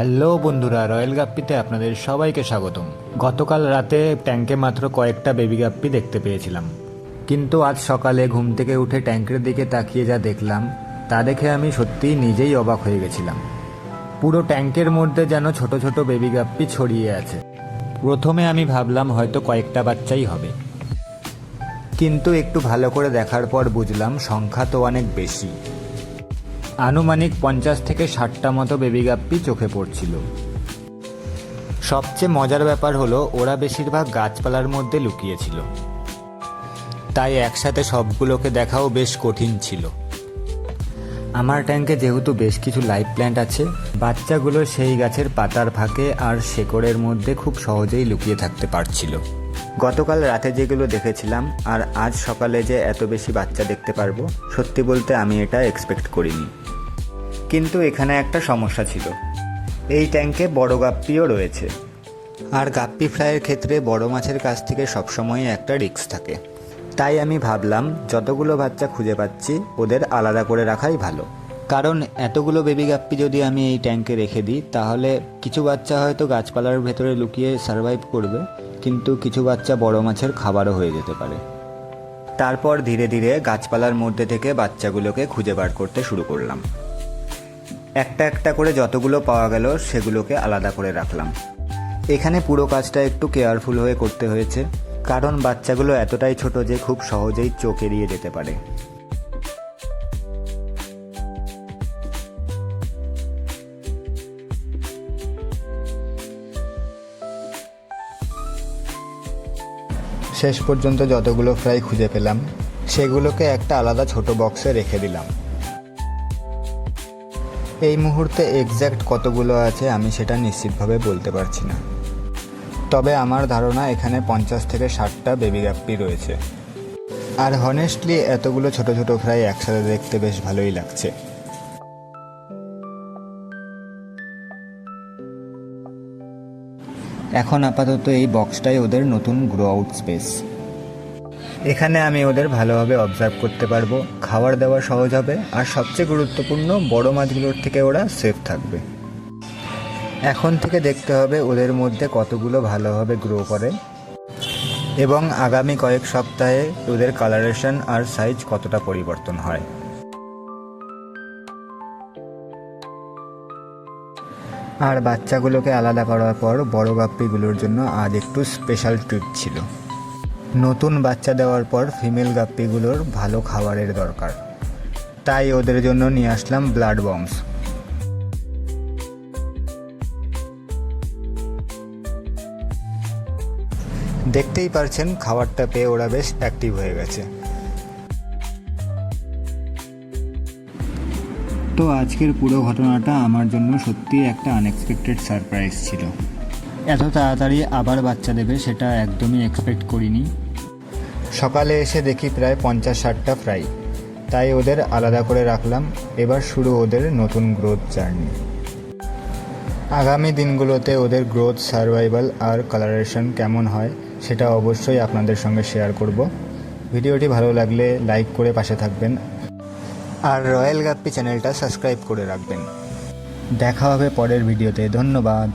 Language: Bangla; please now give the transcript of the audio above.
হ্যালো বন্ধুরা, রয়্যাল গাপ্পিতে আপনাদের সবাইকে স্বাগতম। গতকাল রাতে ট্যাঙ্কে মাত্র কয়েকটা বেবি গাপ্পি দেখতে পেয়েছিলাম, কিন্তু আজ সকালে ঘুম থেকে উঠে ট্যাঙ্কের দিকে তাকিয়ে যা দেখলাম তা দেখে আমি সত্যিই নিজেই অবাক হয়ে গেছিলাম। পুরো ট্যাঙ্কের মধ্যে যেন ছোট ছোট বেবি গাপ্পি ছড়িয়ে আছে। প্রথমে আমি ভাবলাম হয়তো কয়েকটা বাচ্চাই হবে, কিন্তু একটু ভালো করে দেখার পর বুঝলাম সংখ্যা তো অনেক বেশি। আনুমানিক 50 থেকে 60টা মতো বেবি গাপ্পি চোখে পড়ছিল। সবচেয়ে মজার ব্যাপার হলো ওরা বেশিরভাগ গাছপালার মধ্যে লুকিয়েছিল, তাই একসাথে সবগুলোকে দেখাও বেশ কঠিন ছিল। আমার ট্যাঙ্কে যেহেতু বেশ কিছু লাইভ প্ল্যান্ট আছে, বাচ্চাগুলো সেই গাছের পাতার ফাঁকে আর শেকড়ের মধ্যে খুব সহজেই লুকিয়ে থাকতে পারছিল। গতকাল রাতে যেগুলো দেখেছিলাম আর আজ সকালে যে এত বেশি বাচ্চা দেখতে পারবো, সত্যি বলতে আমি এটা এক্সপেক্ট করিনি। কিন্তু এখানে একটা সমস্যা ছিল, এই ট্যাঙ্কে বড় গাপ্পিও রয়েছে, আর গাপ্পি ফ্রাইয়ের ক্ষেত্রে বড় মাছের কাছ থেকে সবসময়ই একটা রিস্ক থাকে। তাই আমি ভাবলাম যতগুলো বাচ্চা খুঁজে পাচ্ছি ওদের আলাদা করে রাখাই ভালো, কারণ এতগুলো বেবি গাপ্পি যদি আমি এই ট্যাঙ্কে রেখে দিই তাহলে কিছু বাচ্চা হয়তো গাছপালার ভেতরে লুকিয়ে সার্ভাইভ করবে, কিন্তু কিছু বাচ্চা বড় মাছের খাবারও হয়ে যেতে পারে। তারপর ধীরে ধীরে গাছপালার মধ্যে থেকে বাচ্চাগুলোকে খুঁজে বার করতে শুরু করলাম। একটা একটা করে যতগুলো পাওয়া গেল সেগুলোকে আলাদা করে রাখলাম। এখানে পুরো কাজটা একটু কেয়ারফুল হয়ে করতে হয়েছে, কারণ বাচ্চাগুলো এতটাই ছোট যে খুব সহজেই চোখ এড়িয়ে যেতে পারে। শেষ পর্যন্ত যতগুলো ফ্রাই খুঁজে পেলাম সেগুলোকে একটা আলাদা ছোট বক্সে রেখে দিলাম। এই মুহূর্তে এক্স্যাক্ট কতগুলো আছে আমি সেটা নিশ্চিতভাবে বলতে পারছি না, তবে আমার ধারণা এখানে 50 থেকে 60টা বেবি গাপ্পি রয়েছে। আর হনেস্টলি এতগুলো ছোট ছোট ফ্রাই একসাথে দেখতে বেশ ভালোই লাগছে। এখন আপাতত এই বক্সটাই ওদের নতুন গ্রো আউট স্পেস। এখানে আমি ওদের ভালোভাবে অবজার্ভ করতে পারবো, খাবার দেওয়া সহজ হবে, আর সবচেয়ে গুরুত্বপূর্ণ বড় মাছগুলোর থেকে ওরা সেফ থাকবে। এখন থেকে দেখতে হবে ওদের মধ্যে কতগুলো ভালোভাবে গ্রো করে, এবং আগামী কয়েক সপ্তাহে ওদের কালারেশন আর সাইজ কতটা পরিবর্তন হয়। আর বাচ্চাগুলোকে আলাদা করার পর বড় গাপ্পিগুলোর জন্য আজ একটু স্পেশাল ট্রিট ছিল। নতুন বাচ্চা দেওয়ার পর ফিমেল গাপ্পিগুলোর ভালো খাবারের দরকার, তাই ওদের জন্য নিয়ে আসলাম ব্লাড বম্বস। দেখতেই পারছেন খাবারটা পেয়ে ওরা বেশ অ্যাক্টিভ হয়ে গেছে। তো আজকের পুরো ঘটনাটা আমার জন্য সত্যি একটা আনএক্সপেক্টেড সারপ্রাইজ ছিল। এত তাড়াতাড়ি আবার বাচ্চা দেবে সেটা একদমই এক্সপেক্ট করিনি। সকালে এসে দেখি প্রায় 50-60টা ফ্রাই, তাই ওদের আলাদা করে রাখলাম। এবার শুরু ওদের নতুন গ্রোথ জার্নি। আগামী দিনগুলোতে ওদের গ্রোথ, সার্ভাইভাল আর কালারেশন কেমন হয় সেটা অবশ্যই আপনাদের সঙ্গে শেয়ার করব। ভিডিওটি ভালো লাগলে লাইক করে পাশে থাকবেন, আর রয়্যাল গাপ্পি চ্যানেলটা সাবস্ক্রাইব করে রাখবেন। দেখা হবে পরের ভিডিওতে। ধন্যবাদ।